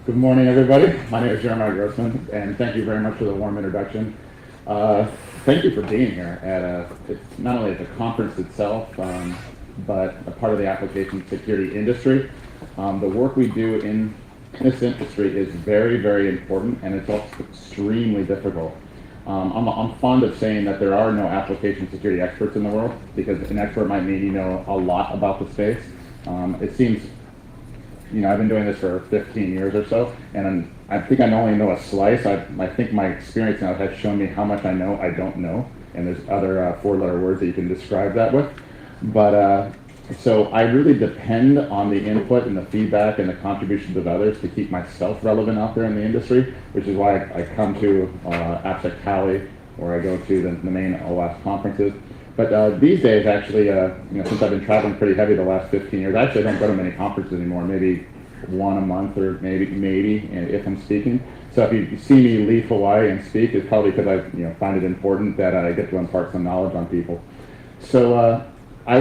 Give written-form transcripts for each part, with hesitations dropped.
Good morning, everybody. My name is Jeremiah Grossman, and thank you very much for the warm introduction. Thank you for being here it's not only at the conference itself, but a part of the application security industry. The work we do in this industry is very, very important, and it's also extremely difficult. I'm fond of saying that there are no application security experts in the world, because an expert might mean you know a lot about the space. It seems, I've been doing this for 15 years or so, and I think I only know a slice. I think my experience now has shown me how much I know I don't know, and there's other four-letter words that you can describe that with. But so I really depend on the input and the feedback and the contributions of others to keep myself relevant out there in the industry, which is why I come to AppSec Cali, or I go to the main OWASP conferences. But these days, actually, since I've been traveling pretty heavy the last 15 years, I actually don't go to many conferences anymore, maybe one a month or maybe if I'm speaking. So if you see me leave Hawaii and speak, it's probably because I find it important that I get to impart some knowledge on people. So I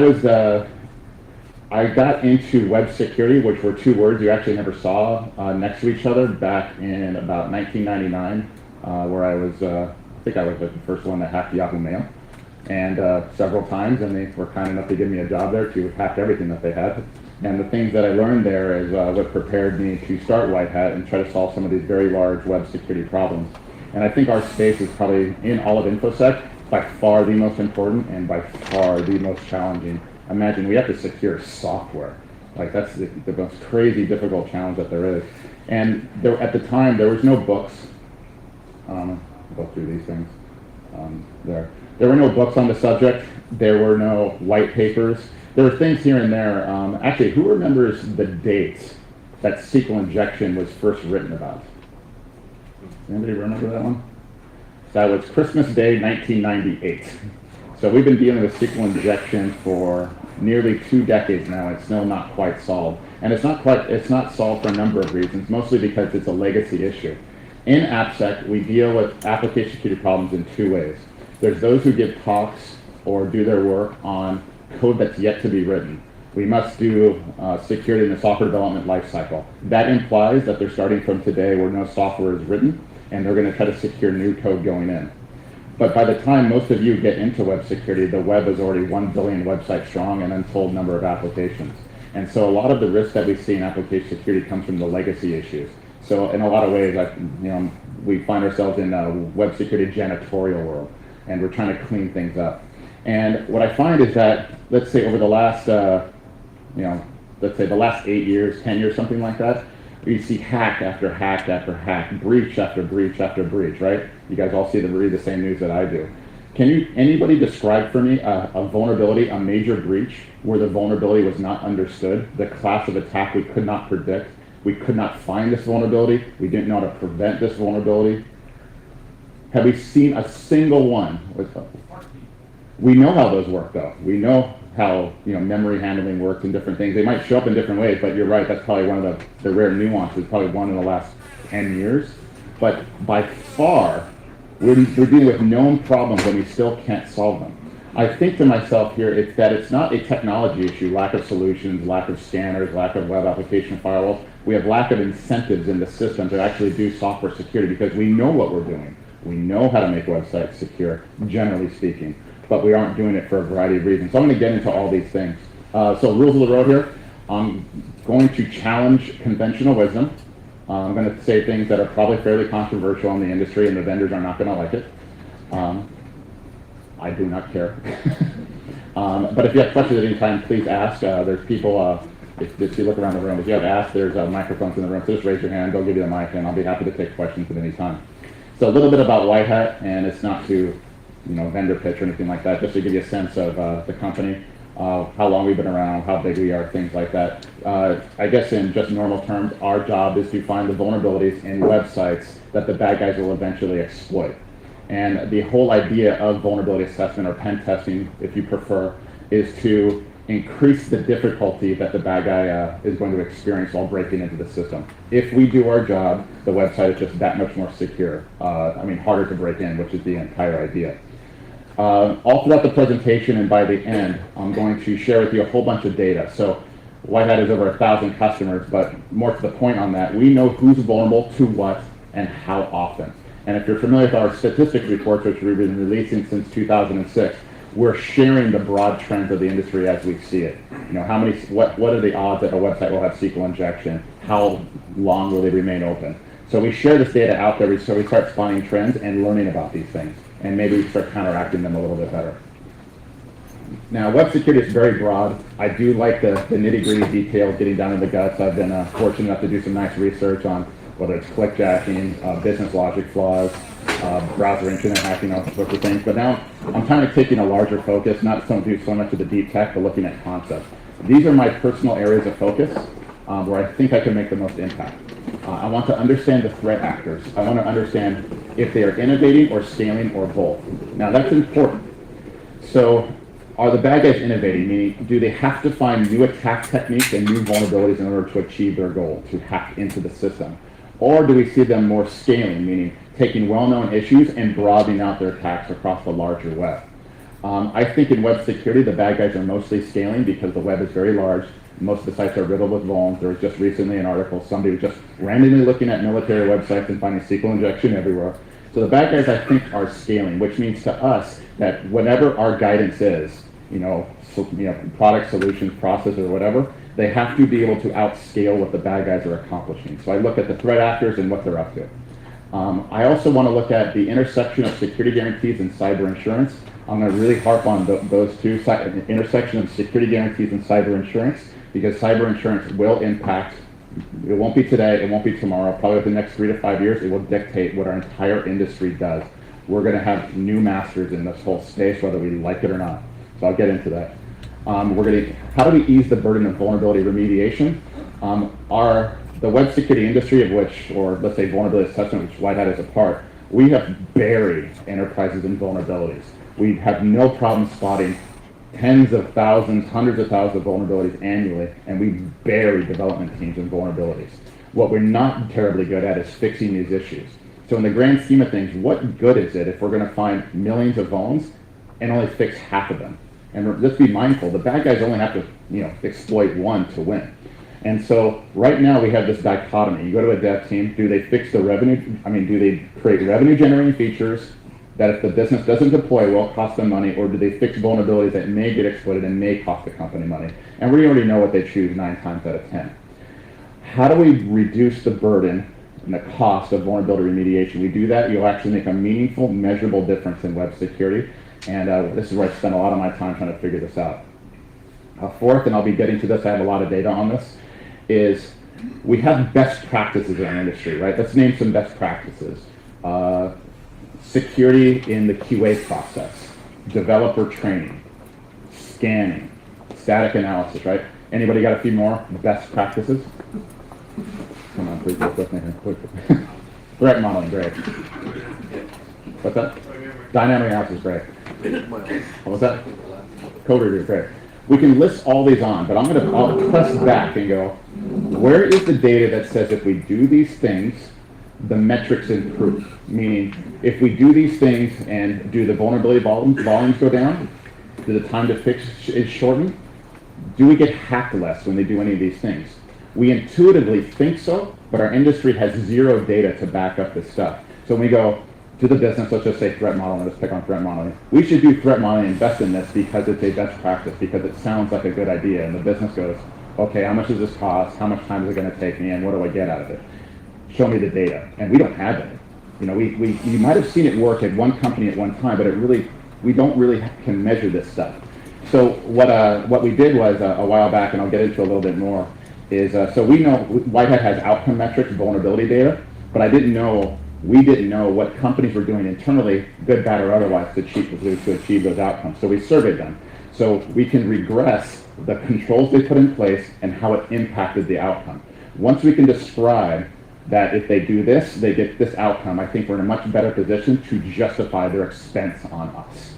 got into web security, which were two words you actually never saw next to each other back in about 1999, where I think I was the first one to hack Yahoo Mail. And several times, and they were kind enough to give me a job there to hack everything that they had. And the things that I learned there is what prepared me to start White Hat and try to solve some of these very large web security problems. And I think our space is probably, in all of InfoSec, by far the most important and by far the most challenging. Imagine we have to secure software. Like, that's the most crazy, difficult challenge that there is. And at the time, there was no books. I'll go through these things There were no books on the subject. There were no white papers. There were things here and there. Actually, who remembers the dates that SQL injection was first written about? Anybody remember that one? That was Christmas Day, 1998. So we've been dealing with SQL injection for nearly 2 decades now. It's still not quite solved. And it's not solved for a number of reasons, mostly because it's a legacy issue. In AppSec, we deal with application security problems in 2 ways. There's those who give talks or do their work on code that's yet to be written. We must do security in the software development lifecycle. That implies that they're starting from today where no software is written, and they're going to try to secure new code going in. But by the time most of you get into web security, the web is already 1 billion websites strong and an untold number of applications. And so a lot of the risk that we see in application security comes from the legacy issues. So in a lot of ways, we find ourselves in a web security janitorial world, and we're trying to clean things up. And what I find is that, let's say over the last, let's say the last 8 years, 10 years, something like that, you see hack after hack after hack, breach after breach after breach, right? You guys all read the same news that I do. Can anybody describe for me a vulnerability, a major breach, where the vulnerability was not understood, the class of attack we could not predict, we could not find this vulnerability, we didn't know how to prevent this vulnerability? Have we seen a single one? We know how those work, though. We know how memory handling works and different things. They might show up in different ways, but you're right, that's probably one of the rare nuances, probably one in the last 10 years. But by far, we're dealing with known problems and we still can't solve them. I think to myself here, it's not a technology issue, lack of solutions, lack of scanners, lack of web application firewalls. We have lack of incentives in the system to actually do software security, because we know what we're doing. We know how to make websites secure, generally speaking, but we aren't doing it for a variety of reasons. So I'm going to get into all these things. So rules of the road here. I'm going to challenge conventional wisdom. I'm going to say things that are probably fairly controversial in the industry, and the vendors are not going to like it. I do not care. But if you have questions at any time, please ask. There's people, if you look around the room, if you have asked, there's microphones in the room. So just raise your hand, they'll give you the mic, and I'll be happy to take questions at any time. So a little bit about White Hat, and it's not to vendor pitch or anything like that, just to give you a sense of the company, how long we've been around, how big we are, things like that. I guess in just normal terms, our job is to find the vulnerabilities in websites that the bad guys will eventually exploit. And the whole idea of vulnerability assessment, or pen testing, if you prefer, is to increase the difficulty that the bad guy is going to experience while breaking into the system. If we do our job, the website is just that much more secure. Harder to break in, which is the entire idea. All throughout the presentation and by the end, I'm going to share with you a whole bunch of data. So White Hat has over 1,000 customers, but more to the point on that, we know who's vulnerable to what and how often. And if you're familiar with our statistics reports, which we've been releasing since 2006, we're sharing the broad trends of the industry as we see it. You know, what are the odds that a website will have SQL injection? How long will they remain open? So we share this data out there, so we start spotting trends and learning about these things, and maybe we start counteracting them a little bit better. Now, web security is very broad. I do like the nitty-gritty details, getting down to the guts. I've been fortunate enough to do some nice research on whether it's clickjacking, business logic flaws, browser internet hacking, all sorts of things. But now I'm kind of taking a larger focus, not so much of the deep tech, but looking at concepts. These are my personal areas of focus where I think I can make the most impact. I want to understand the threat actors. I want to understand if they are innovating or scaling or both. Now that's important. So are the bad guys innovating? Meaning, do they have to find new attack techniques and new vulnerabilities in order to achieve their goal, to hack into the system? Or do we see them more scaling, meaning taking well-known issues and broadening out their attacks across the larger web? I think in web security, the bad guys are mostly scaling because the web is very large. Most of the sites are riddled with vulns. There was just recently an article, somebody was just randomly looking at military websites and finding SQL injection everywhere. So the bad guys, I think, are scaling, which means to us that whatever our guidance is, product, solutions, process, or whatever, they have to be able to outscale what the bad guys are accomplishing. So I look at the threat actors and what they're up to. I also want to look at the intersection of security guarantees and cyber insurance. I'm going to really harp on those two, intersection of security guarantees and cyber insurance, because cyber insurance will impact, it won't be today, it won't be tomorrow, probably within the next 3 to 5 years, it will dictate what our entire industry does. We're going to have new masters in this whole space, whether we like it or not. So I'll get into that. How do we ease the burden of vulnerability remediation? The web security industry, of which, or let's say vulnerability assessment, which White Hat is a part, we have buried enterprises in vulnerabilities. We have no problem spotting tens of thousands, hundreds of thousands of vulnerabilities annually, and we bury development teams in vulnerabilities. What we're not terribly good at is fixing these issues. So in the grand scheme of things, what good is it if we're going to find millions of vulns and only fix half of them? And let's be mindful, the bad guys only have to exploit one to win. And so right now we have this dichotomy. You go to a dev team, do they fix the revenue, do they create revenue generating features that if the business doesn't deploy will cost them money, or do they fix vulnerabilities that may get exploited and may cost the company money? And we already know what they choose 9 times out of 10. How do we reduce the burden and the cost of vulnerability remediation? We do that, you'll actually make a meaningful, measurable difference in web security. And this is where I spend a lot of my time trying to figure this out. Fourth, and I'll be getting to this, I have a lot of data on this, is we have best practices in our industry, right? Let's name some best practices. Security in the QA process, developer training, scanning, static analysis, right? Anybody got a few more best practices? Come on, please work with me here. Threat modeling, great. What's that? Dynamic analysis, great. What was that? Code review, great. We can list all these on, but I'll press back and go, where is the data that says if we do these things, the metrics improve? Meaning, if we do these things and do the vulnerability volumes go down, do the time to fix is shortened, do we get hacked less when they do any of these things? We intuitively think so, but our industry has zero data to back up this stuff. So when we go to the business, let's just say threat modeling, let's pick on threat modeling. We should do threat modeling and invest in this because it's a best practice, because it sounds like a good idea, and the business goes, okay, how much does this cost? How much time is it going to take me, and what do I get out of it? Show me the data. And we don't have it. You might have seen it work at one company at one time, but we don't really can measure this stuff. So what we did was a while back, and I'll get into a little bit more, is so we know White Hat has outcome metrics, vulnerability data, but we didn't know what companies were doing internally, good, bad, or otherwise, to achieve those outcomes. So we surveyed them. So we can regress the controls they put in place and how it impacted the outcome. Once we can describe that if they do this, they get this outcome, I think we're in a much better position to justify their expense on us.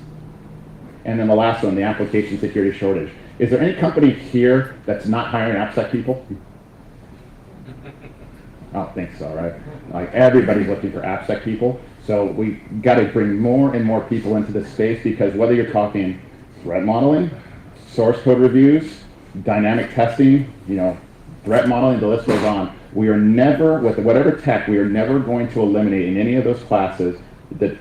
And then the last one, the application security shortage. Is there any company here that's not hiring AppSec people? I don't think so, right? Like everybody's looking for AppSec people. So we got to bring more and more people into this space, because whether you're talking threat modeling, source code reviews, dynamic testing, threat modeling, the list goes on. We are never, with whatever tech, we are never going to eliminate in any of those classes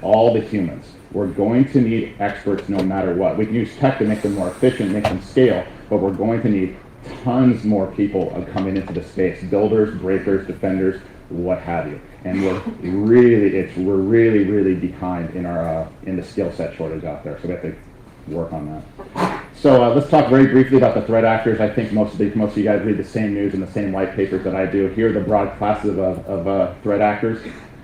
all the humans. We're going to need experts no matter what. We can use tech to make them more efficient, make them scale, but we're going to need tons more people coming into the space, builders, breakers, defenders, what have you. And we're really behind in the skill set shortage out there. So we have to work on that. So let's talk very briefly about the threat actors. I think most of you guys read the same news and the same white papers that I do. Here are the broad classes of threat actors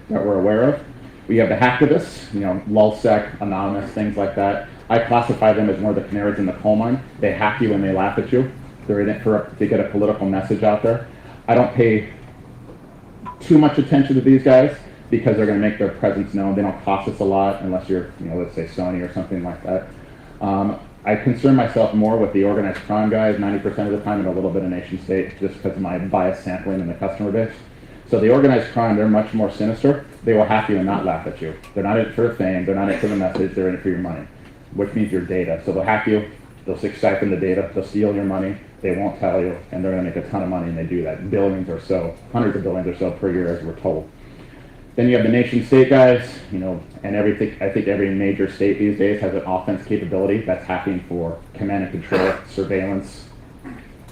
that we're aware of. We have the hacktivists, lulsec, anonymous, things like that. I classify them as more the canaries in the coal mine. They hack you and they laugh at you. They're in it to get a political message out there. I don't pay too much attention to these guys because they're going to make their presence known. They don't cost us a lot unless you're, let's say Sony or something like that. I concern myself more with the organized crime guys 90% of the time and a little bit of nation state just because of my bias sampling in the customer base. So the organized crime, they're much more sinister. They will hack you and not laugh at you. They're not in it for fame, they're not in it for the message, they're in it for your money, which means your data. So they'll hack you, they'll siphon the data, they'll steal your money, they won't tell you, and they're going to make a ton of money, and they do that. Billions or so, hundreds of billions or so per year, as we're told. Then you have the nation state guys, and everything. I think every major state these days has an offense capability that's hacking for command and control, surveillance,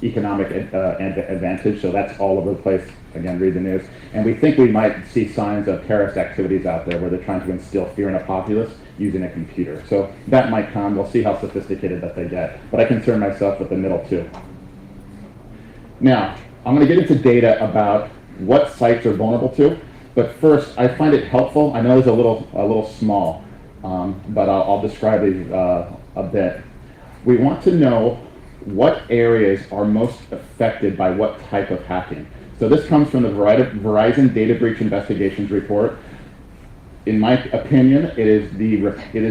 economic advantage. So that's all over the place. Again, read the news. And we think we might see signs of terrorist activities out there where they're trying to instill fear in a populace using a computer. So that might come. We'll see how sophisticated that they get. But I concern myself with the middle two. Now, I'm going to get into data about what sites are vulnerable to. But first, I find it helpful. I know it's a little small, but I'll describe these a bit. We want to know what areas are most affected by what type of hacking. So this comes from the Verizon Data Breach Investigations report. In my opinion, it is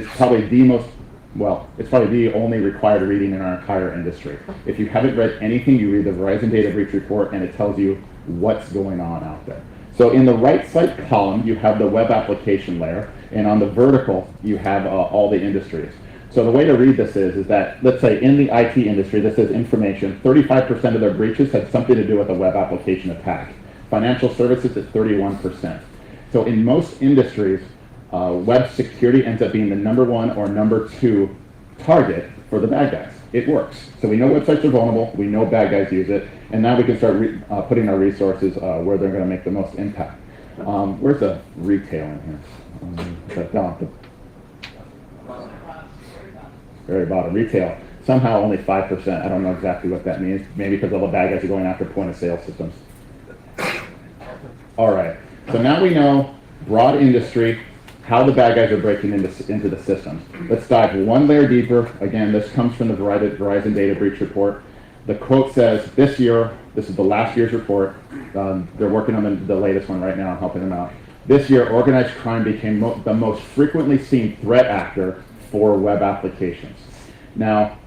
probably it's probably the only required reading in our entire industry. If you haven't read anything, you read the Verizon Data Breach report, and it tells you what's going on out there. So in the right side column, you have the web application layer, and on the vertical, you have all the industries. So the way to read this is that, let's say in the IT industry, this is information, 35% of their breaches had something to do with a web application attack. Financial services at 31%. So in most industries, web security ends up being the number one or number two target for the bad guys. It works. So we know websites are vulnerable, we know bad guys use it, and now we can start putting our resources where they're going to make the most impact. Where's the retail in here? Very bottom. Retail, somehow only 5%. I don't know exactly what that means. Maybe because all the bad guys are going after point of sale systems. All right, so now we know broad industry, how the bad guys are breaking into the systems. Let's dive one layer deeper. Again, this comes from the Verizon Data Breach report. The quote says, this year, this is the last year's report, they're working on the latest one right now, I'm helping them out. This year, organized crime became the most frequently seen threat actor for web applications. Now,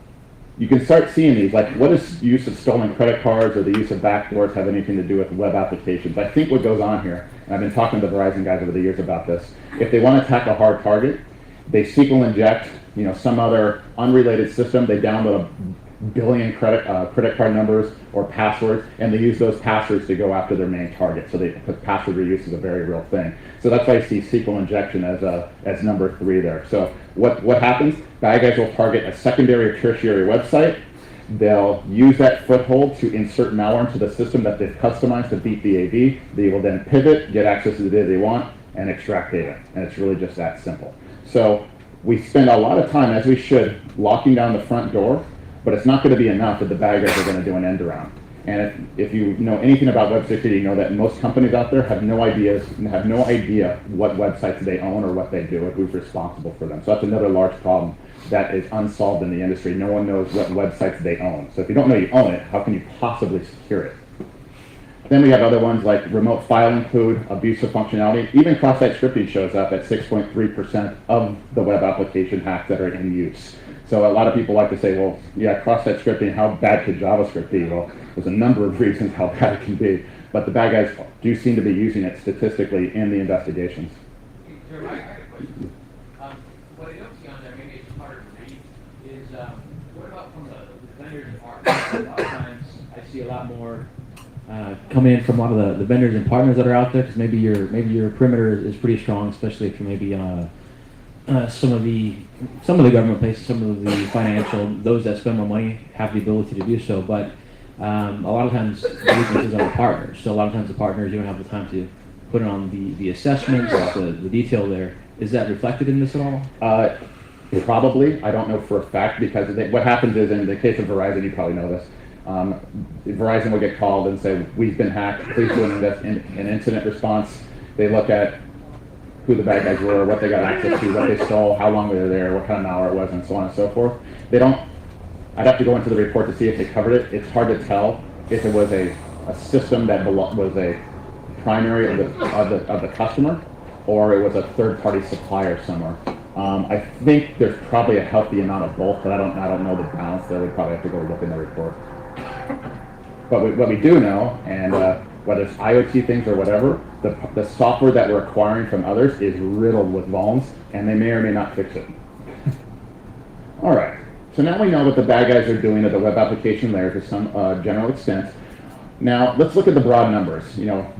you can start seeing these, like what does the use of stolen credit cards or the use of backdoors have anything to do with web applications? I think what goes on here, and I've been talking to the Verizon guys over the years about this, if they want to attack a hard target, they SQL inject some other unrelated system, they download a billion credit card numbers or passwords, and they use those passwords to go after their main target. So because password reuse is a very real thing. So that's why I see SQL injection as number 3 there. So what happens? Bad guys will target a secondary or tertiary website. They'll use that foothold to insert malware into the system that they've customized to beat the AV. They will then pivot, get access to the data they want, and extract data. And it's really just that simple. So we spend a lot of time, as we should, locking down the front door, but it's not going to be enough that the bad guys are going to do an end around. And if you know anything about web security, you know that most companies out there have no idea what websites they own or what they do or who's responsible for them. So that's another large problem that is unsolved in the industry. No one knows what websites they own. So if you don't know you own it, how can you possibly secure it? Then we have other ones like remote file include, abusive functionality. Even cross-site scripting shows up at 6.3% of the web application hacks that are in use. So a lot of people like to say, well, yeah, cross-site scripting, how bad could JavaScript be? Well, there's a number of reasons how bad it can be, but the bad guys do seem to be using it statistically in the investigations. Jeremy, I got a question. What I don't see on there, maybe it's harder to read, is what about from the vendors and partners. A lot of times, I see a lot more come in from a lot of the vendors and partners that are out there, because maybe your perimeter is pretty strong, especially if you're maybe some of the government places, some of the financial, those that spend more money have the ability to do so. But a lot of times the weakness is on the partners. So a lot of times the partners, you don't have the time to put it on the assessments, the detail there. Is that reflected in this at all? Probably. I don't know for a fact, because what happens is, in the case of Verizon, you probably know this, Verizon will get called and say, we've been hacked, please do an incident response. They look at who the bad guys were, what they got access to, what they stole, how long they were there, what kind of malware it was, and so on and so forth. I'd have to go into the report to see if they covered it. It's hard to tell if it was a system that was a primary of the customer, or it was a third-party supplier somewhere. I think there's probably a healthy amount of both, but I don't know the balance there. We probably have to go look in the report. But what we do know, and whether it's IoT things or whatever, the software that we're acquiring from others is riddled with vulns, and they may or may not fix it. All right, so now we know what the bad guys are doing at the web application layer to some general extent. Now, let's look at the broad numbers.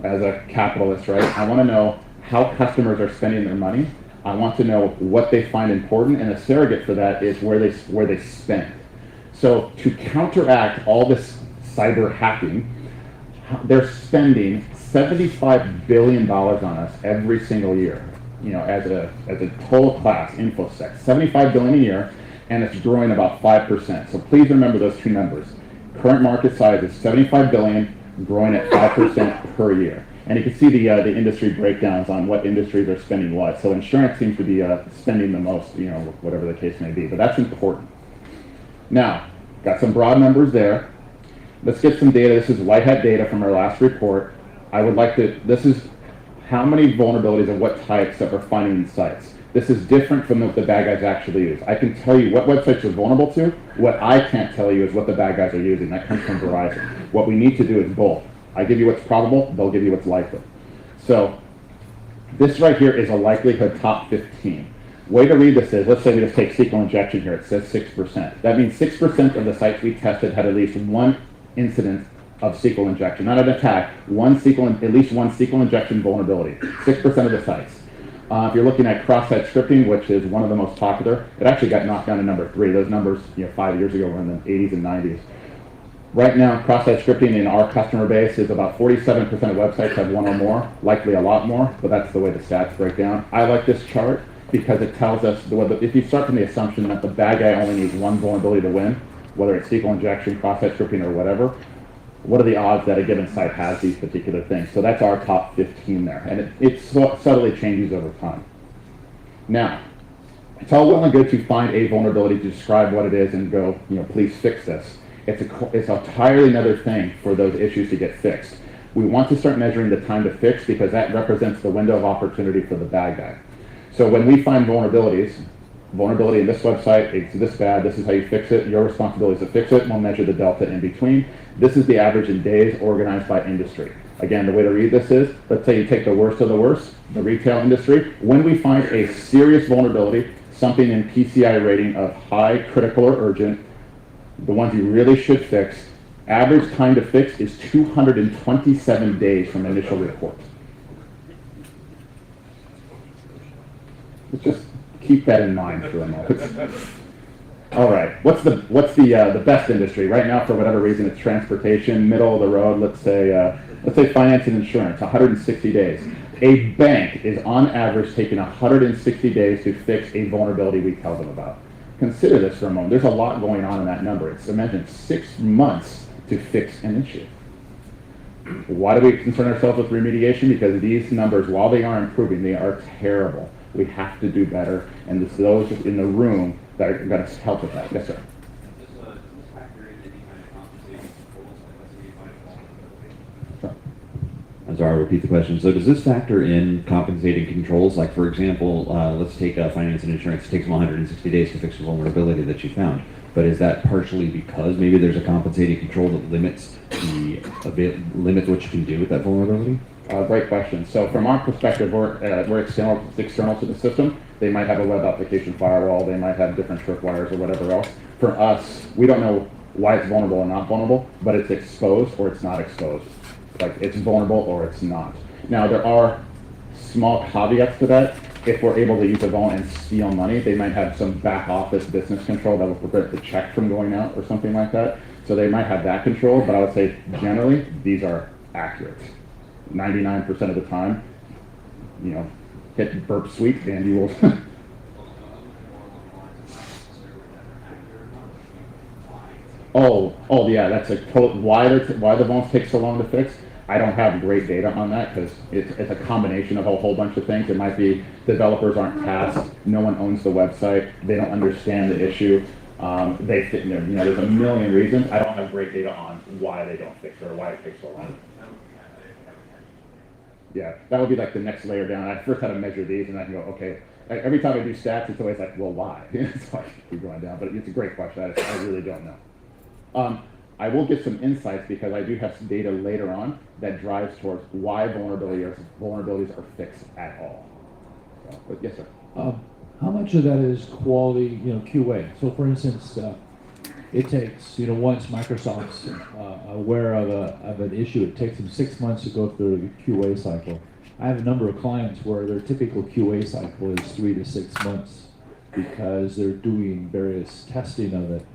As a capitalist, right, I want to know how customers are spending their money. I want to know what they find important, and a surrogate for that is where they spend. So to counteract all this cyber hacking, they're spending $75 billion on us every single year. As a total class, InfoSec, $75 billion a year, and it's growing about 5%. So please remember those two numbers. Current market size is $75 billion, growing at 5% per year. And you can see the industry breakdowns on what industries are spending what. So insurance seems to be spending the most, whatever the case may be. But that's important. Now, got some broad numbers there. Let's get some data. This is white hat data from our last report. This is how many vulnerabilities and what types that we're finding in sites. This is different from what the bad guys actually use. I can tell you what websites are vulnerable to. What I can't tell you is what the bad guys are using. That comes from Verizon. What we need to do is both. I give you what's probable, they'll give you what's likely. So this right here is a likelihood top 15. Way to read this is, let's say we just take SQL injection here, it says 6%. That means 6% of the sites we tested had at least one incident of SQL injection, not an attack, at least one SQL injection vulnerability, 6% of the sites. If you're looking at cross-site scripting, which is one of the most popular, it actually got knocked down to number 3. Those numbers 5 years ago were in the 80s and 90s. Right now, cross-site scripting in our customer base is about 47% of websites have one or more, likely a lot more, but that's the way the stats break down. I like this chart because it tells us, if you start from the assumption that the bad guy only needs one vulnerability to win, whether it's SQL injection, cross-site scripting, or whatever, what are the odds that a given site has these particular things? So that's our top 15 there, and it subtly changes over time. Now, it's all well and good to find a vulnerability to describe what it is and go, please fix this. It's entirely another thing for those issues to get fixed. We want to start measuring the time to fix because that represents the window of opportunity for the bad guy. So when we find vulnerability in this website, it's this bad, this is how you fix it, your responsibility is to fix it, we'll measure the delta in between. This is the average in days organized by industry. Again, the way to read this is, let's say you take the worst of the worst, the retail industry. When we find a serious vulnerability, something in PCI rating of high, critical, or urgent, the ones you really should fix, average time to fix is 227 days from initial report. Let's just keep that in mind for a moment. All right, what's the best industry right now? For whatever reason, it's transportation, middle of the road. Let's say finance and insurance, 160 days. A bank is on average taking 160 days to fix a vulnerability we tell them about. Consider this for a moment. There's a lot going on in that number. It's imagine 6 months to fix an issue. Why do we concern ourselves with remediation? Because these numbers, while they are improving, they are terrible. We have to do better, and it's those in the room that are going to help with that. Yes, sir. Does this factor in any kind of compensating controls, like let's say you find a vulnerability? I'm sorry, I'll repeat the question. So does this factor in compensating controls? Like, for example, let's take finance and insurance. It takes them 160 days to fix a vulnerability that you found. But is that partially because maybe there's a compensating control that limits what you can do with that vulnerability? Great question. So from our perspective, we're external to the system. They might have a web application firewall. They might have different tripwires or whatever else. For us, we don't know why it's vulnerable or not vulnerable, but it's exposed or it's not exposed. Like it's vulnerable or it's not. Now there are small caveats to that. If we're able to use a vuln and steal money, they might have some back office business control that will prevent the check from going out or something like that. So they might have that control, but I would say generally these are accurate. 99% of the time, you know, hit burp sweep and you will. Oh, yeah, that's a total, why the vulns take so long to fix. I don't have great data on that because it's a combination of a whole bunch of things. It might be developers aren't tasked, no one owns the website, they don't understand the issue. They fit in there, you know, there's a million reasons. I don't have great data on why they don't fix it or why it takes so long. Yeah, that would be like the next layer down. I first had to measure these and I can go, okay, every time I do stats, it's always like, well, why? It's like, keep going down, but it's a great question. I really don't know. I will get some insights because I do have some data later on that drives towards why vulnerabilities are fixed at all. So, but yes, sir. How much of that is quality, QA? So, for instance, it takes, once Microsoft's aware of an issue, it takes them 6 months to go through the QA cycle. I have a number of clients where their typical QA cycle is 3 to 6 months because they're doing various testing of it.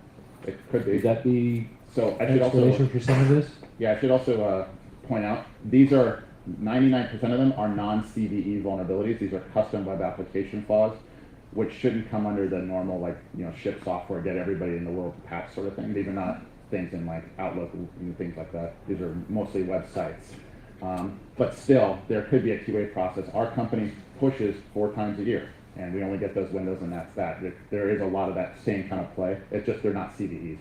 It could be. Would that be so I an should explanation also for some of this? Yeah, I should also point out these are 99% of them are non-CVE vulnerabilities. These are custom web application flaws, which shouldn't come under the normal ship software, get everybody in the world to patch sort of thing. These are not things in like Outlook and things like that. These are mostly websites. But still, there could be a QA process. Our company pushes 4 times a year, and we only get those windows, and that's that. There is a lot of that same kind of play. It's just they're not CVEs.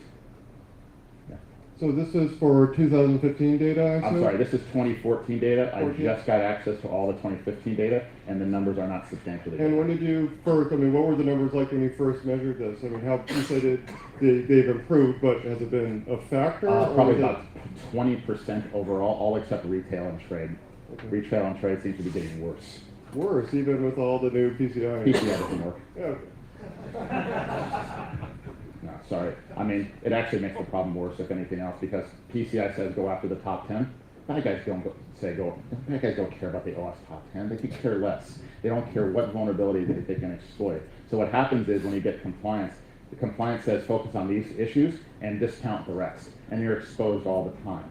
Yeah. So this is for 2015 data, I assume? I'm sorry, this is 2014 data. 14? I just got access to all the 2015 data, and the numbers are not substantially And when different. did you first, what were the numbers like when you first measured this? How you said they've improved, but has it been a factor? Probably about 20% overall, all except retail and trade. Okay. Retail and trade seems to be getting worse. Worse, even with all the new PCI. PCI doesn't work. Yeah. No, sorry. I mean, it actually makes the problem worse, if anything else, because PCI says go after the top 10. Bad guys don't bad guys don't care about the OS top 10. They could care less. They don't care what vulnerability they can exploit. So what happens is when you get compliance, the compliance says focus on these issues and discount the rest, and you're exposed all the time.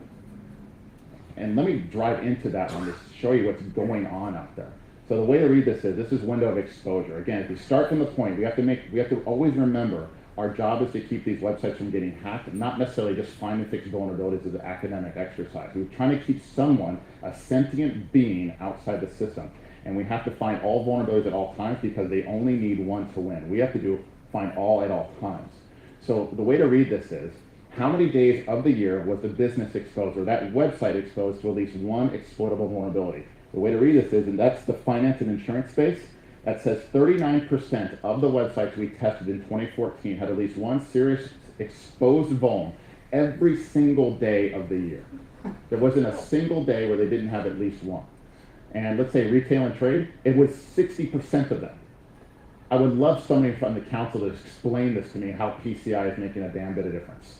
And let me drive into that one to show you what's going on out there. So the way to read this is window of exposure. Again, if we start from the point, we have to always remember our job is to keep these websites from getting hacked, not necessarily just find and fix vulnerabilities as an academic exercise. We're trying to keep someone, a sentient being, outside the system. And we have to find all vulnerabilities at all times because they only need one to win. We have to find all at all times. So the way to read this is, how many days of the year was the business exposed or that website exposed to at least one exploitable vulnerability? The way to read this is, and that's the finance and insurance space, that says 39% of the websites we tested in 2014 had at least one serious exposed vuln every single day of the year. There wasn't a single day where they didn't have at least one. And let's say retail and trade, it was 60% of them. I would love somebody from the council to explain this to me, how PCI is making a damn bit of difference.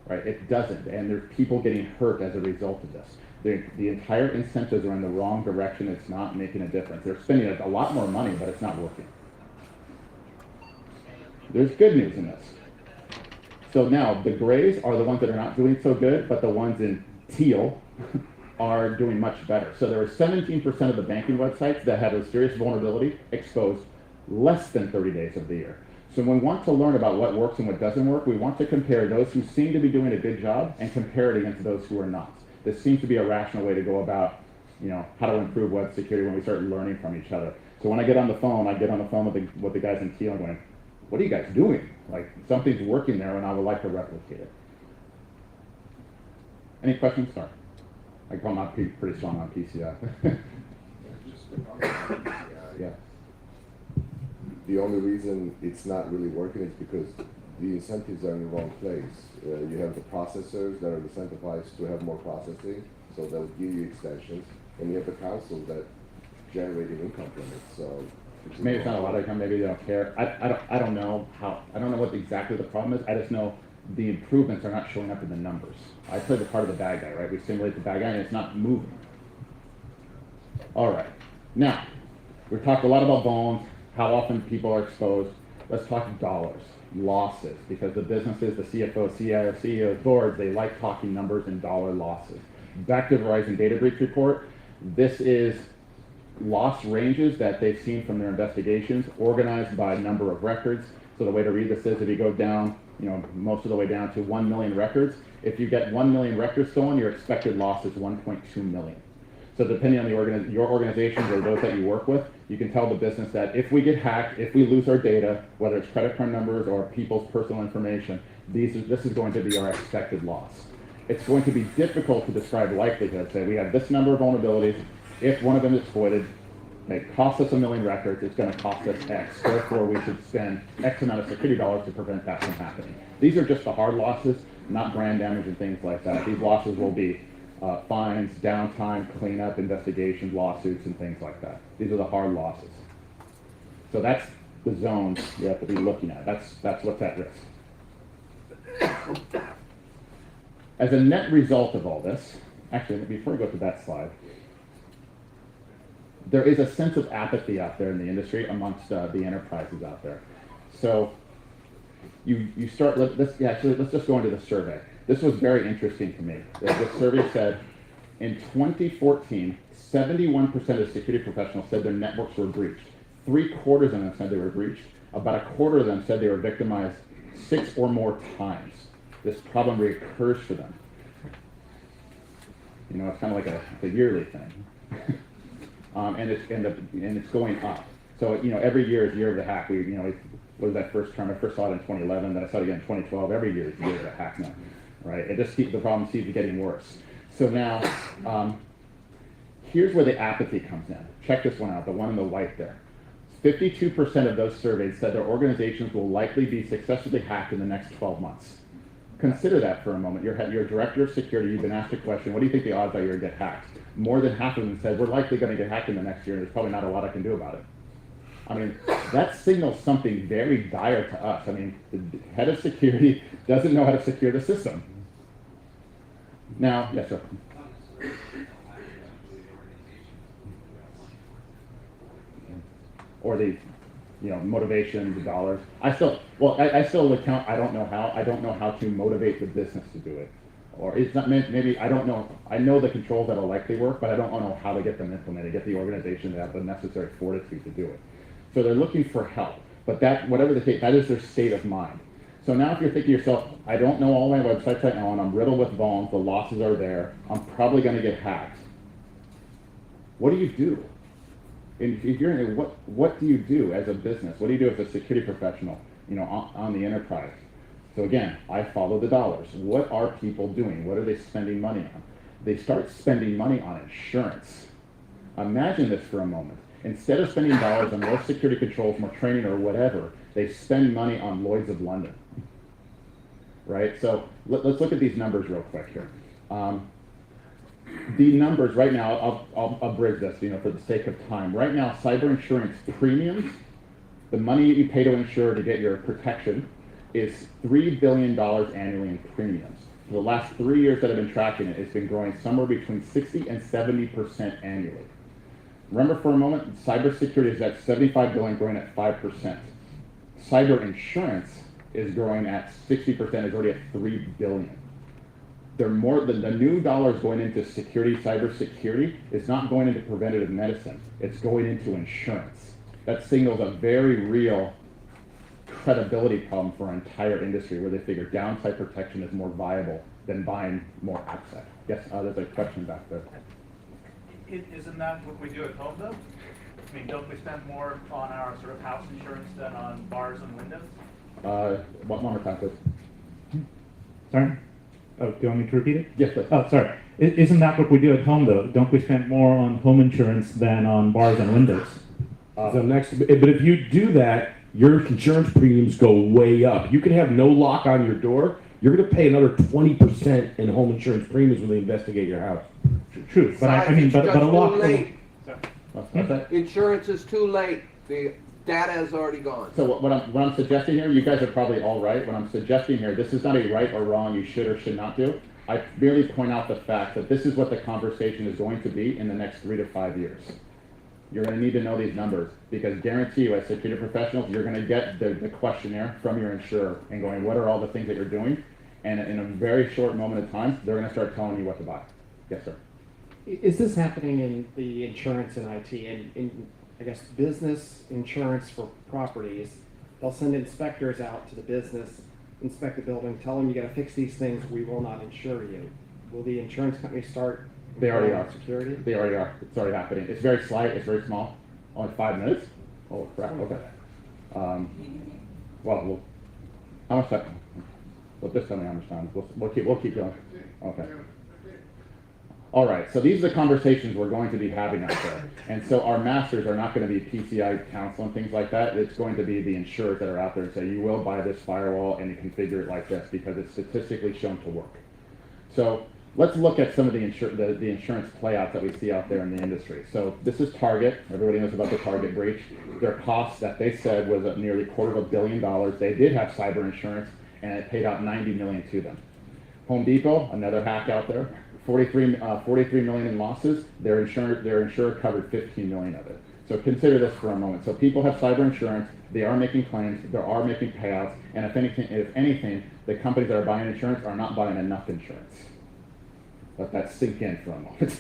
Right? It doesn't, and there's people getting hurt as a result of this. The entire incentives are in the wrong direction. It's not making a difference. They're spending a lot more money, but it's not working. There's good news in this. So now the grays are the ones that are not doing so good, but the ones in teal are doing much better. So there were 17% of the banking websites that had a serious vulnerability exposed less than 30 days of the year. So when we want to learn about what works and what doesn't work, we want to compare those who seem to be doing a good job and compare it against those who are not. This seems to be a rational way to go about, how to improve web security when we start learning from each other. So when I get on the phone with the guys in teal and going, what are you guys doing? Like, something's working there and I would like to replicate it. Any questions? Sorry. I'm not pretty strong on PCI. Yeah. The only reason it's not really working is because the incentives are in the wrong place. You have the processors that are incentivized to have more processing, so they'll give you extensions, and you have the council that generating income from it. So Maybe it's not a lot of income. Maybe they don't care. I don't know what exactly the problem is. I just know the improvements are not showing up in the numbers. I play the part of the bad guy, right? We simulate the bad guy and it's not moving. All right, now, we talked a lot about bones, how often people are exposed. Let's talk dollars, losses, because the businesses, the CFO, CIO, CEOs, boards, they like talking numbers and dollar losses. Back to Verizon data breach report, this is loss ranges that they've seen from their investigations, organized by number of records. So the way to read this is if you go down, most of the way down to 1 million records, if you get 1 million records stolen, your expected loss is 1.2 million. So depending on your organizations or those that you work with, you can tell the business that if we get hacked, if we lose our data, whether it's credit card numbers or people's personal information, this is going to be our expected loss. It's going to be difficult to describe likelihood. Say we have this number of vulnerabilities. If one of them is exploited, it costs us 1 million records, it's going to cost us X. Therefore, we should spend X amount of security dollars to prevent that from happening. These are just the hard losses, not brand damage and things like that. These losses will be fines, downtime, cleanup, investigations, lawsuits, and things like that. These are the hard losses. So that's the zones you have to be looking at. That's what's at risk. As a net result of all this, actually, before we go to that slide, there is a sense of apathy out there in the industry amongst the enterprises out there. So you start, let's just go into the survey. This was very interesting to me. The survey said in 2014, 71% of security professionals said their networks were breached. 3/4 of them said they were breached. About 1/4 of them said they were victimized 6 or more times. This problem recurs for them. It's kind of like a yearly thing. And it's going up. So every year is year of the hack. What was that first term? I first saw it in 2011, then I saw it again in 2012. Every year is year of the hack now, right? The problem keeps getting worse. So now, here's where the apathy comes in. Check this one out, the one in the white there. 52% of those surveyed said their organizations will likely be successfully hacked in the next 12 months. Consider that for a moment. You're a director of security, you've been asked a question, what do you think the odds are you're going to get hacked? More than half of them said, we're likely going to get hacked in the next year, and there's probably not a lot I can do about it. I mean, that signals something very dire to us. I mean, the head of security doesn't know how to secure the system. Now, yes, sir. Or the motivation, the dollars. I still account, I don't know how to motivate the business to do it. Or it's not, maybe, I don't know, I know the controls that'll likely work, but I don't know how to get them implemented, get the organization to have the necessary fortitude to do it. So they're looking for help, but whatever the case, that is their state of mind. So now if you're thinking to yourself, I don't know all my websites right now, and I'm riddled with vulns, the losses are there, I'm probably gonna get hacked. What do you do? And if you're in what do you do as a business? What do you do as a security professional, on the enterprise? So again, I follow the dollars. What are people doing? What are they spending money on? They start spending money on insurance. Imagine this for a moment. Instead of spending dollars on more security controls, more training, or whatever, they spend money on Lloyd's of London. Right? So let's look at these numbers real quick here. The numbers right now, I'll bridge this, for the sake of time. Right now, cyber insurance premiums, the money you pay to insure to get your protection, is $3 billion annually in premiums. For the last 3 years that I've been tracking it, it's been growing somewhere between 60 and 70% annually. Remember for a moment, cybersecurity is at $75 billion, growing at 5%. Cyber insurance is growing at 60%, is already at $3 billion. The new dollars going into security, cybersecurity, is not going into preventative medicine. It's going into insurance. That signals a very real credibility problem for our entire industry, where they figure downside protection is more viable than buying more AppSec. Yes, there's a question back there. Isn't that what we do at home, though? I mean, don't we spend more on our sort of house insurance than on bars and windows? One more time, please. Sorry? Oh, do you want me to repeat it? Yes, please. Oh, sorry. Isn't that what we do at home, though? Don't we spend more on home insurance than on bars and windows? But if you do that, your insurance premiums go way up. You can have no lock on your door. You're going to pay another 20% in home insurance premiums when they investigate your house. True, but I mean, but a lot. Insurance is too late. The data has already gone. So what I'm suggesting here, you guys are probably all right. What I'm suggesting here, this is not a right or wrong, you should or should not do. I merely point out the fact that this is what the conversation is going to be in the next 3 to 5 years. You're going to need to know these numbers because guarantee you as security professionals, you're going to get the questionnaire from your insurer and going, what are all the things that you're doing? And in a very short moment of time, they're going to start telling you what to buy. Yes, sir. Is this happening in the insurance and IT? In I guess, business insurance for properties, they'll send inspectors out to the business, inspect the building, tell them you got to fix these things, we will not insure you. Will the insurance company start? They already are. Security? They already are. It's already happening. It's very slight. It's very small. Only 5 minutes. Oh crap. Okay. Well, how much time? Well, this time I understand. We'll keep going. Okay. All right. So these are the conversations we're going to be having out there. And so our masters are not going to be PCI counsel and things like that. It's going to be the insurers that are out there and say you will buy this firewall and you configure it like this because it's statistically shown to work. So let's look at some of the insurance playouts that we see out there in the industry. So this is Target. Everybody knows about the Target breach. Their cost that they said was nearly $250 million. They did have cyber insurance, and it paid out $90 million to them. Home Depot, another hack out there, 43 million in losses. Their insurer covered 15 million of it. So consider this for a moment. So people have cyber insurance. They are making claims. They are making payouts. And if anything, the companies that are buying insurance are not buying enough insurance. Let that sink in for a moment.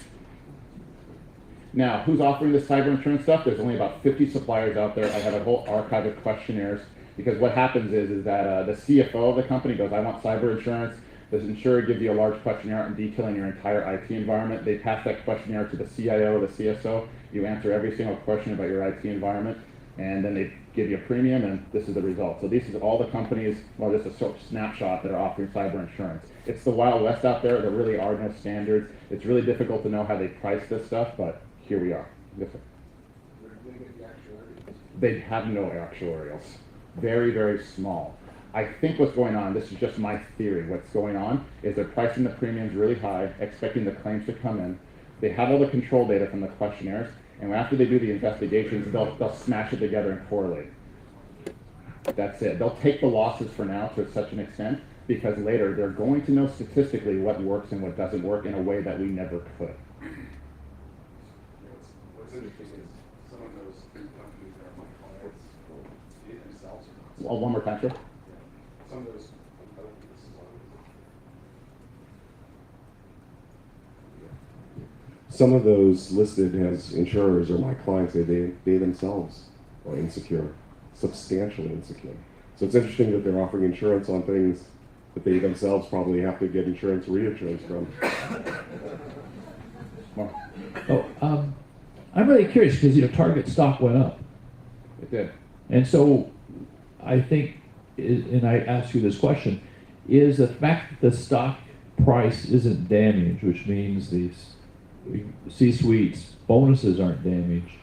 Now, who's offering this cyber insurance stuff? There's only about 50 suppliers out there. I have a whole archive of questionnaires because what happens is that the CFO of the company goes, I want cyber insurance. This insurer gives you a large questionnaire detailing your entire IT environment. They pass that questionnaire to the CIO, the CSO. You answer every single question about your IT environment, and then they give you a premium, and this is the result. So this is all the companies, well, this is a sort of snapshot that are offering cyber insurance. It's the Wild West out there. There really are no standards. It's really difficult to know how they price this stuff, but here we are. Yes, sir. They have no actuarials. Very, very small. I think what's going on, this is just my theory, what's going on is they're pricing the premiums really high, expecting the claims to come in. They have all the control data from the questionnaires, and after they do the investigations, they'll smash it together and correlate. That's it. They'll take the losses for now to such an extent, because later they're going to know statistically what works and what doesn't work in a way that we never could. What's interesting is some of those companies that are my clients, they themselves are not. Well, one more time, sir. Some of those, I don't think this is on. Some of those listed as insurers are my clients. They themselves are insecure, substantially insecure. So it's interesting that they're offering insurance on things that they themselves probably have to get reinsurance from. I'm really curious because Target stock went up, It did. and so I think, and I ask you this question: is the fact that the stock price isn't damaged, which means these C-suites bonuses aren't damaged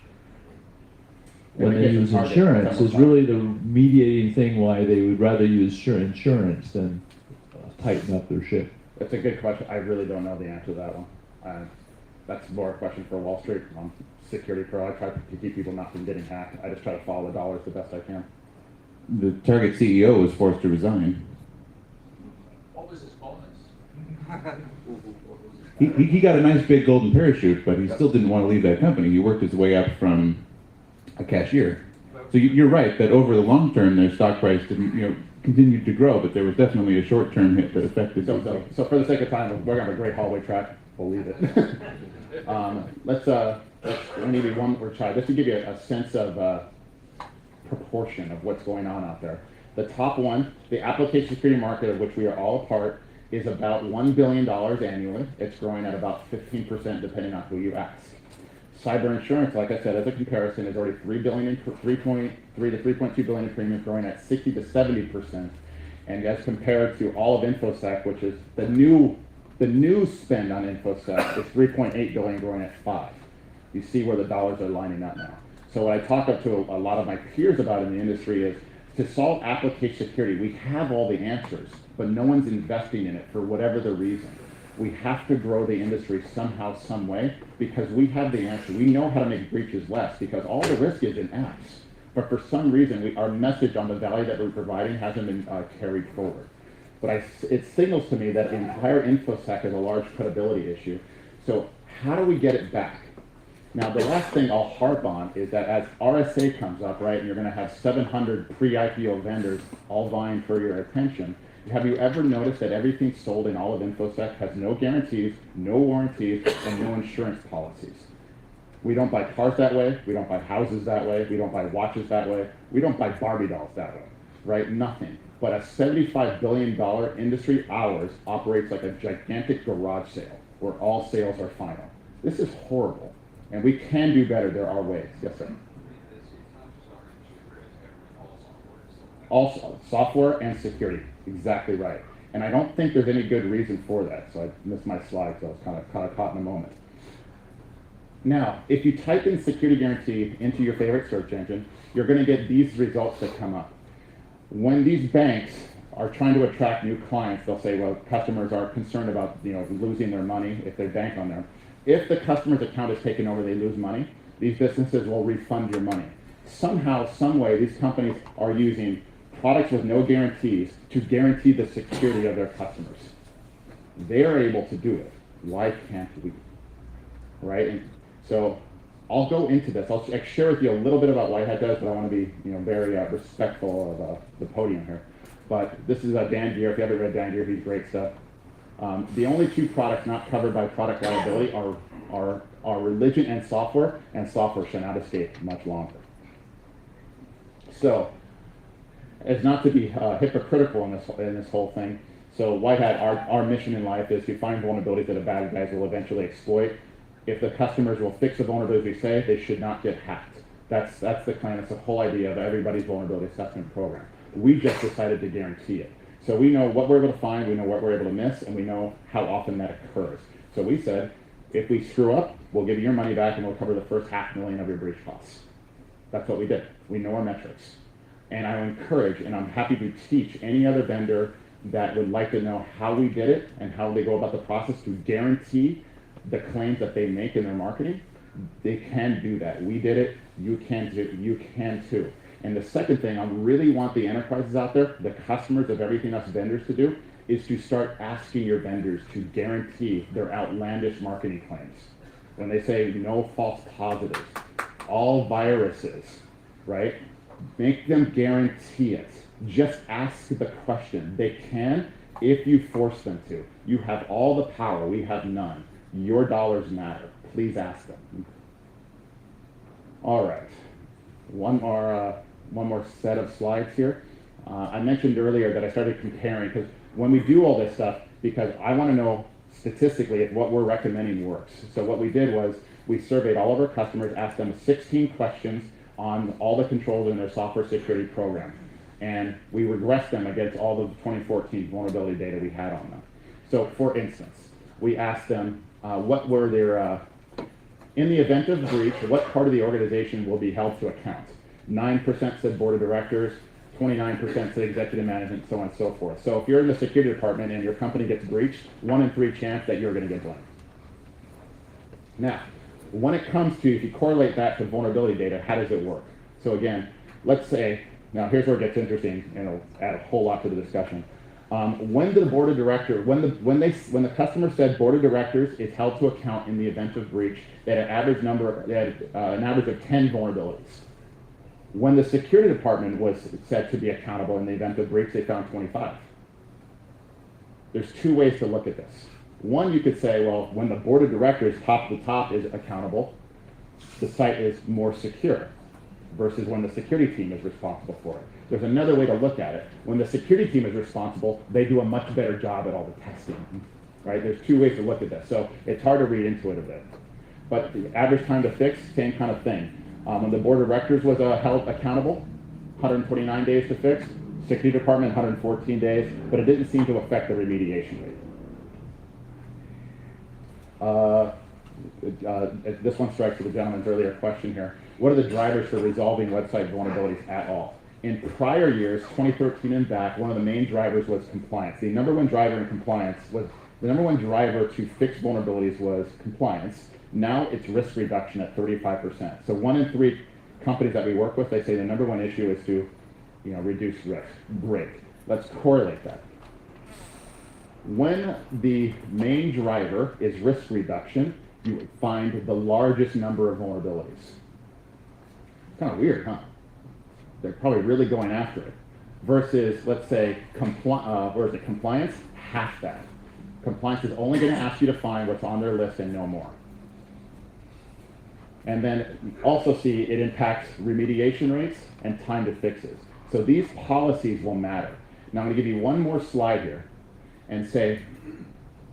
when they use insurance, is really the mediating thing why they would rather use insurance than tighten up their ship? That's a good question. I really don't know the answer to that one. That's more a question for Wall Street. I'm security pro. I try to keep people not from getting hacked. I just try to follow the dollars the best I can. The Target CEO was forced to resign. What was his bonus? He got a nice big golden parachute, but he still didn't want to leave that company. He worked his way up from a cashier. So you're right that over the long term, their stock price didn't, continued to grow, but there was definitely a short-term hit that affected it. So for the sake of time, we're gonna have a great hallway track. We'll leave it. Let's maybe one more try just to give you a sense of proportion of what's going on out there. The top one, the application security market, of which we are all a part, is about $1 billion annually. It's growing at about 15% depending on who you ask. Cyber insurance, like I said, as a comparison, is already $3.3 to $3.2 billion in premiums, growing at 60 to 70%. And as compared to all of InfoSec, which is the new spend on InfoSec, is $3.8 billion, growing at 5. You see where the dollars are lining up now. So what I talk up to a lot of my peers about in the industry is to solve application security, we have all the answers, but no one's investing in it for whatever the reason. We have to grow the industry somehow, some way, because we have the answer. We know how to make breaches less, because all the risk is in apps. but for some reason, our message on the value that we're providing hasn't been carried forward. But it signals to me that the entire InfoSec is a large credibility issue. So how do we get it back? Now, the last thing I'll harp on is that as RSA comes up, right, and you're going to have 700 pre-IPO vendors all vying for your attention, have you ever noticed that everything sold in all of InfoSec has no guarantees, no warranties, and no insurance policies? We don't buy cars that way. We don't buy houses that way. We don't buy watches that way. We don't buy Barbie dolls that way, right? Nothing. But a $75 billion industry, ours, operates like a gigantic garage sale where all sales are final. This is horrible. And we can do better. There are ways. Yes, sir. Also, software and security. Exactly right. And I don't think there's any good reason for that. So I missed my slide, so I was kind of caught in a moment. Now, if you type in security guarantee into your favorite search engine, you're going to get these results that come up. When these banks are trying to attract new clients, they'll say, well, customers are concerned about losing their money if they bank on them. If the customer's account is taken over, they lose money, these businesses will refund your money. Somehow, some way, these companies are using products with no guarantees to guarantee the security of their customers. They're able to do it. Why can't we? Right? And so I'll go into this. I'll share with you a little bit about what Whitehead does, but I want to be very respectful of the podium here. But this is Dan Gear. If you haven't read Dan Gear, he's great stuff. The only two products not covered by product liability are religion and software shall not escape much longer. So, as not to be hypocritical in this whole thing, so Whitehead, our mission in life is to find vulnerabilities that the bad guys will eventually exploit. If the customers will fix the vulnerabilities we say, they should not get hacked. That's the claim. That's the whole idea of everybody's vulnerability assessment program. We just decided to guarantee it. So we know what we're able to find, we know what we're able to miss, and we know how often that occurs. So we said, if we screw up, we'll give you your money back and we'll cover the first $500,000 of your breach costs. That's what we did. We know our metrics. And I encourage, and I'm happy to teach any other vendor that would like to know how we did it and how they go about the process to guarantee the claims that they make in their marketing. They can do that. We did it. You can too. And the second thing I really want the enterprises out there, the customers of everything us vendors to do, is to start asking your vendors to guarantee their outlandish marketing claims. When they say no false positives, all viruses, right? Make them guarantee it. Just ask the question. They can if you force them to. You have all the power. We have none. Your dollars matter. Please ask them. All right. One more set of slides here. I mentioned earlier that I started comparing, because when we do all this stuff, because I want to know statistically if what we're recommending works. So what we did was we surveyed all of our customers, asked them 16 questions on all the controls in their software security program. And we regressed them against all the 2014 vulnerability data we had on them. So for instance, we asked them what were their, in the event of breach, what part of the organization will be held to account? 9% said board of directors, 29% said executive management, so on and so forth. So if you're in the security department and your company gets breached, 1 in 3 chance that you're going to get blamed. Now, when it comes to, if you correlate that to vulnerability data, how does it work? So again, let's say, now here's where it gets interesting, and it'll add a whole lot to the discussion. When the board of directors, when the customer said board of directors is held to account in the event of breach, they had an average of 10 vulnerabilities. When the security department was said to be accountable in the event of breach, they found 25. There's 2 ways to look at this. One, you could say, well, when the board of directors, top to top, is accountable, the site is more secure versus when the security team is responsible for it. There's another way to look at it. When the security team is responsible, they do a much better job at all the testing, right? There's 2 ways to look at this. So it's hard to read into it a bit. But the average time to fix, same kind of thing. When the board of directors was held accountable, 129 days to fix. Security department, 114 days, but it didn't seem to affect the remediation rate. This one strikes with the gentleman's earlier question here. What are the drivers for resolving website vulnerabilities at all? In prior years, 2013 and back, one of the main drivers was compliance. The number one driver in compliance was, the number one driver to fix vulnerabilities was compliance. Now it's risk reduction at 35%. So 1 in 3 companies that we work with, they say the number one issue is to, reduce risk. Great. Let's correlate that. When the main driver is risk reduction, you find the largest number of vulnerabilities. Kind of weird, huh? They're probably really going after it. Versus, let's say, compliance, half that. Compliance is only going to ask you to find what's on their list and no more. And then also see it impacts remediation rates and time to fixes. So these policies will matter. Now I'm going to give you one more slide here and say,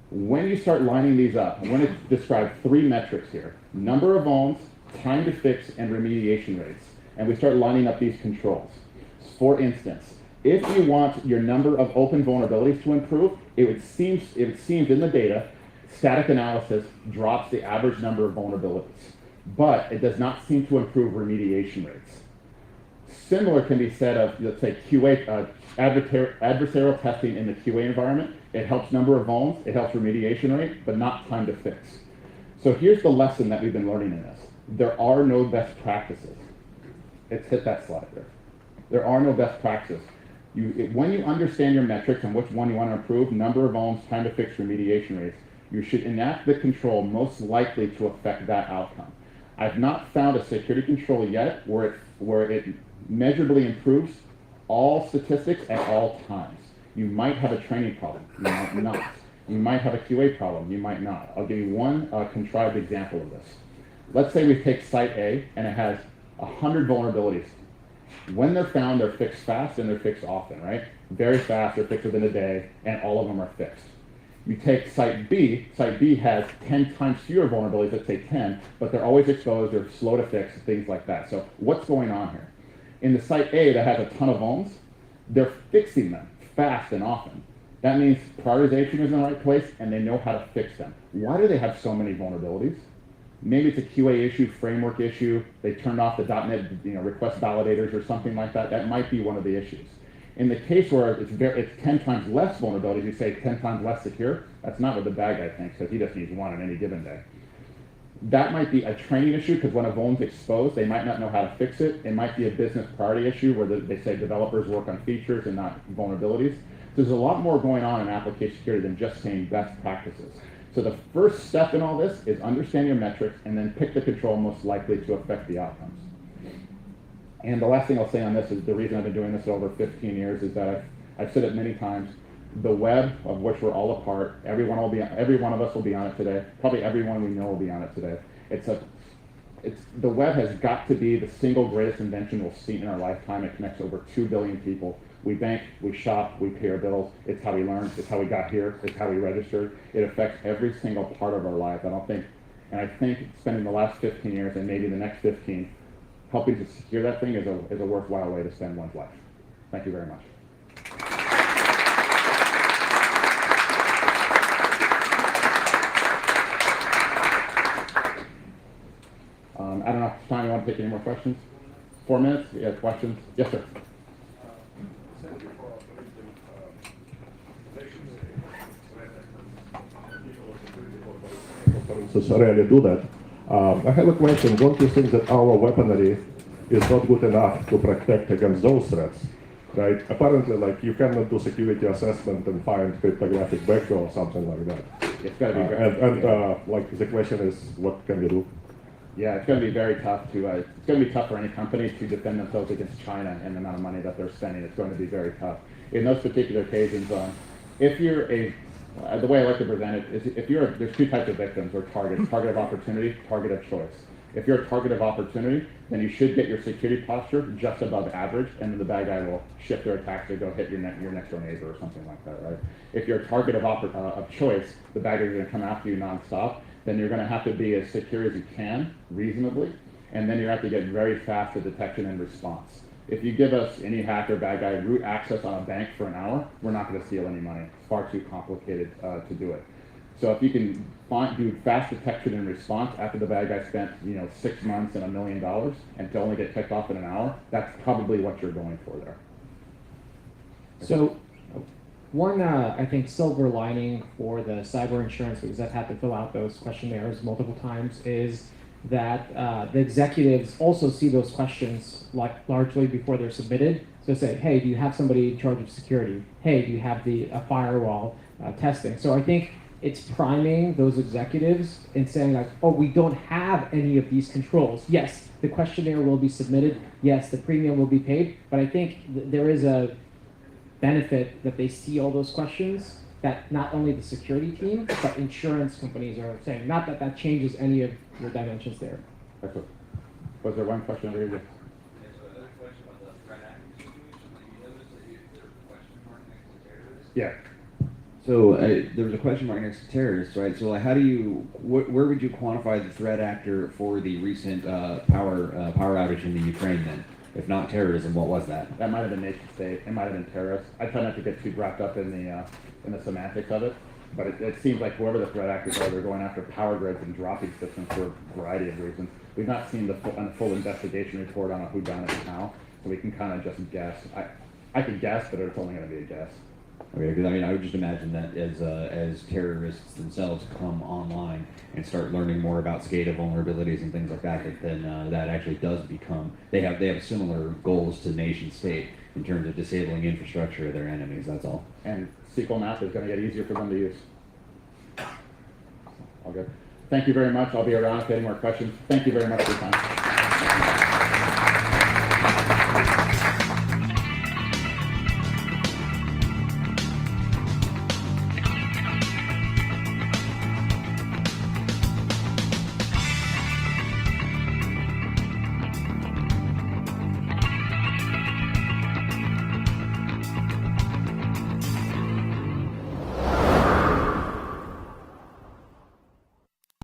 when you start lining these up, I'm going to describe 3 metrics here: number of vulns, time to fix, and remediation rates. And we start lining up these controls. For instance, if you want your number of open vulnerabilities to improve, it seems in the data, static analysis drops the average number of vulnerabilities, but it does not seem to improve remediation rates. Similar can be said of, let's say, QA, adversarial testing in the QA environment. It helps number of vulns, it helps remediation rate, but not time to fix. So here's the lesson that we've been learning in this. There are no best practices. Let's hit that slide there. There are no best practices. When you understand your metrics and which one you want to improve, number of vulns, time to fix, remediation rates, you should enact the control most likely to affect that outcome. I've not found a security control yet where it measurably improves all statistics at all times. You might have a training problem, you might not. You might have a QA problem, you might not. I'll give you one contrived example of this. Let's say we take site A and it has 100 vulnerabilities. When they're found, they're fixed fast and they're fixed often, right? Very fast, they're fixed within a day, and all of them are fixed. You take site B has 10 times fewer vulnerabilities, let's say 10, but they're always exposed, they're slow to fix, things like that. So what's going on here? In the site A that has a ton of vulns, they're fixing them fast and often. That means prioritization is in the right place and they know how to fix them. Why do they have so many vulnerabilities? Maybe it's a QA issue, framework issue. They turned off the .NET request validators or something like that. That might be one of the issues. In the case where it's 10 times less vulnerabilities, you say 10 times less secure, that's not what the bad guy thinks, because he just needs one on any given day. That might be a training issue, because when a vuln's exposed, they might not know how to fix it. It might be a business priority issue where they say developers work on features and not vulnerabilities. So there's a lot more going on in application security than just saying best practices. So the first step in all this is understand your metrics and then pick the control most likely to affect the outcomes. And the last thing I'll say on this is the reason I've been doing this over 15 years is that I've said it many times. The web, of which we're all a part, every one of us will be on it today. Probably everyone we know will be on it today. The web has got to be the single greatest invention we'll see in our lifetime. It connects over 2 billion people. We bank, we shop, we pay our bills. It's how we learn. It's how we got here. It's how we registered. It affects every single part of our life. I think spending the last 15 years and maybe the next 15 helping to secure that thing is a worthwhile way to spend one's life. Thank you very much. I don't know if Tom, you want to take any more questions? 4 minutes? You have questions? Yes, sir. Necessarily do that. I have a question. Don't you think that our weaponry is not good enough to protect against those threats? Right? Apparently, you cannot do security assessment and find cryptographic backdoor or something like that. It's got to be the question is, what can you do? Yeah, it's going to be very tough it's going to be tough for any company to defend themselves against China and the amount of money that they're spending. It's going to be very tough. In those particular occasions, if you're the way I like to present it is there's 2 types of victims or targets: target of opportunity, target of choice. If you're a target of opportunity, then you should get your security posture just above average, and then the bad guy will shift their attacks to go hit your next door neighbor or something like that, right? If you're a target of choice, the bad guys are going to come after you nonstop. Then you're going to have to be as secure as you can, reasonably, and then you have to get very fast at detection and response. If you give us, any hacker, bad guy, root access on a bank for an hour, we're not going to steal any money. It's far too complicated to do it. So if you can do fast detection and response after the bad guy spent 6 months and $1 million and to only get picked off in an hour, that's probably what you're going for there. So one, I think, silver lining for the cyber insurance, because I've had to fill out those questionnaires multiple times, is that the executives also see those questions like largely before they're submitted. So say, hey, do you have somebody in charge of security? Hey, do you have a firewall testing? So I think it's priming those executives and saying like, oh, we don't have any of these controls. Yes, the questionnaire will be submitted. Yes, the premium will be paid. But I think there is a benefit that they see all those questions that not only the security team, but insurance companies are saying. Not that that changes any of your dimensions there. Excellent. Was there one question over here? Okay, so another question about the threat actor situation. Like, you notice that there's a question mark next to terrorist? Yeah. So there was a question mark next to terrorists, right? So how do you, where would you quantify the threat actor for the recent power outage in the Ukraine then? If not terrorism, what was that? That might have been nation state. It might have been terrorists. I try not to get too wrapped up in the semantics of it, but it seems like whoever the threat actors are, they're going after power grids and dropping systems for a variety of reasons. We've not seen the full investigation report on who done it and how, so we can kind of just guess. I could guess, but it's only going to be a guess. Okay, because I mean, I would just imagine that as terrorists themselves come online and start learning more about SCADA vulnerabilities and things like that, then that actually does become, they have similar goals to nation state in terms of disabling infrastructure of their enemies, that's all. And SQL math is going to get easier for them to use. All good. Thank you very much. I'll be around if you have any more questions. Thank you very much for your time.